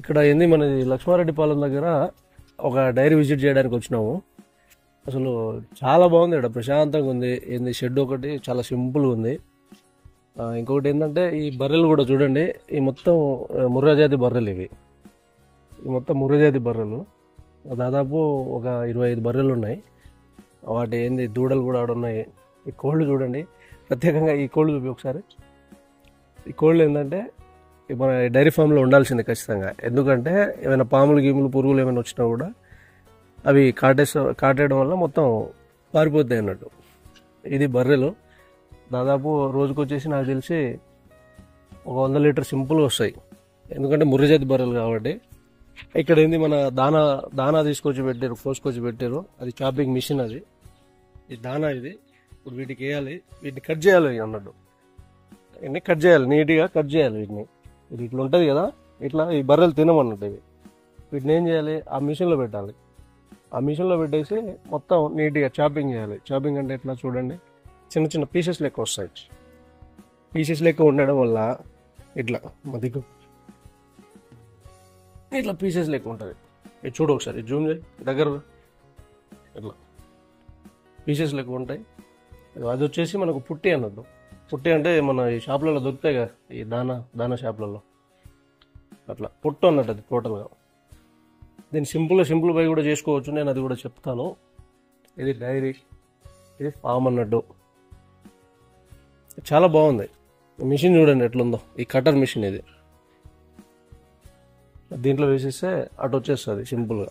ఇక్కడ ఏంది మనది లక్ష్మారెడ్డిపాలెం దగ్గర ఒక డైరీ విజిట్ చేయడానికి వచ్చినాము. అసలు చాలా బాగుంది. ఇక్కడ ప్రశాంతంగా ఉంది. ఏంది షెడ్ ఒకటి చాలా సింపుల్గా ఉంది. ఇంకొకటి ఏంటంటే ఈ బర్రెలు కూడా చూడండి. ఈ మొత్తం ముర్రాజాతి బర్రెలు ఇవి. ఈ మొత్తం ముర్రాజాతి బర్రెలు దాదాపు ఒక 25 బర్రెలు ఉన్నాయి. వాటి ఏంది దూడలు కూడా ఆడ ఉన్నాయి. ఈ కోళ్ళు చూడండి. ప్రత్యేకంగా ఈ కోళ్ళు చూపి ఒకసారి. ఈ కోళ్ళు ఏంటంటే మన డైరీ ఫామ్లో ఉండాల్సిందే ఖచ్చితంగా. ఎందుకంటే ఏమైనా పాములు గీములు పురుగులు ఏమైనా వచ్చినా కూడా అవి కాటేయడం వల్ల మొత్తం పారిపోతాయి అన్నట్టు. ఇది బర్రెలు దాదాపు రోజుకు వచ్చేసి నాకు తెలిసి ఒక 100 లీటర్ సింపుల్గా వస్తాయి. ఎందుకంటే ముర్రజాతి బర్రెలు కాబట్టి. ఇక్కడ ఏంది మన దానా తీసుకొచ్చి పెట్టారు, కోసుకొచ్చి పెట్టారు. అది చాపింగ్ మిషన్. అది ఈ దానా ఇది ఇప్పుడు వీటికి వేయాలి. వీటిని కట్ చేయాలి అన్నట్టు. ఇవన్నీ కట్ చేయాలి, నీట్గా కట్ చేయాలి వీటిని. ఇది ఇట్లా ఉంటుంది కదా, ఇట్లా ఈ బర్రెలు తినమన్నట్టు ఇవి. వీటిని ఏం చేయాలి, ఆ మిషన్లో పెట్టాలి. ఆ మిషన్లో పెట్టేసి మొత్తం నీట్గా చాపింగ్ చేయాలి. చాపింగ్ అంటే ఎట్లా చూడండి, చిన్న చిన్న పీసెస్ లెక్క వస్తాయి. పీసెస్ లెక్క ఉండడం వల్ల ఇట్లా మధ్యకు ఇట్లా పీసెస్ లెక్క ఉంటుంది. ఇది చూడు ఒకసారి, జూమ్ చేయి దగ్గర. ఇట్లా పీసెస్ లెక్క ఉంటాయి. అది వచ్చేసి మనకు పుట్టి అన్నట్టు. పుట్టి అంటే మన ఈ షాపులలో దొరుకుతాయి కదా, ఈ దానా షాపులలో. అట్లా పుట్టు అన్నట్టు అది టోటల్గా. దీన్ని సింపుల్ బై కూడా చేసుకోవచ్చు, నేను అది కూడా చెప్తాను. ఇది డైరీ, ఇది ఫామ్ అన్నట్టు. చాలా బాగుంది. మిషన్ చూడండి ఎట్లుందో. ఈ కటర్ మిషన్ ఇది. దీంట్లో వేసేస్తే అటు వచ్చేస్తుంది సింపుల్గా.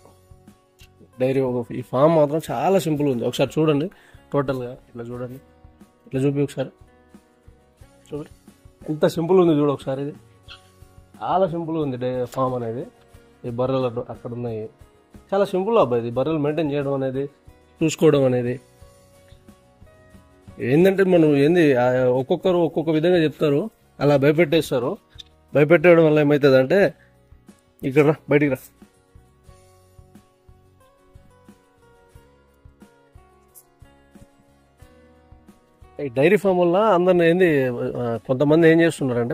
డైరీ ఈ ఫామ్ మాత్రం చాలా సింపుల్గా ఉంది. ఒకసారి చూడండి టోటల్గా. ఇట్లా చూడండి, ఇట్లా చూపి ఒకసారి చూపి. ఎంత సింపుల్ ఉంది చూడు ఒకసారి. ఇది చాలా సింపుల్గా ఉంది ఫామ్ అనేది. ఈ బర్రెలు అక్కడ ఉన్నాయి. చాలా సింపుల్ అబ్బాయి. ఇది బర్రెలు మెయింటైన్ చేయడం అనేది, చూసుకోవడం అనేది ఏంటంటే మనం ఏంది ఒక్కొక్కరు ఒక్కొక్క విధంగా చెప్తారు, అలా భయపెట్టేస్తారు. భయపెట్టడం వల్ల ఏమవుతుంది అంటే, ఇక్కడ రా, బయటికి రా. ఈ డైరీ ఫామ్ వల్ల అందరిని ఏంది కొంతమంది ఏం చేస్తున్నారంటే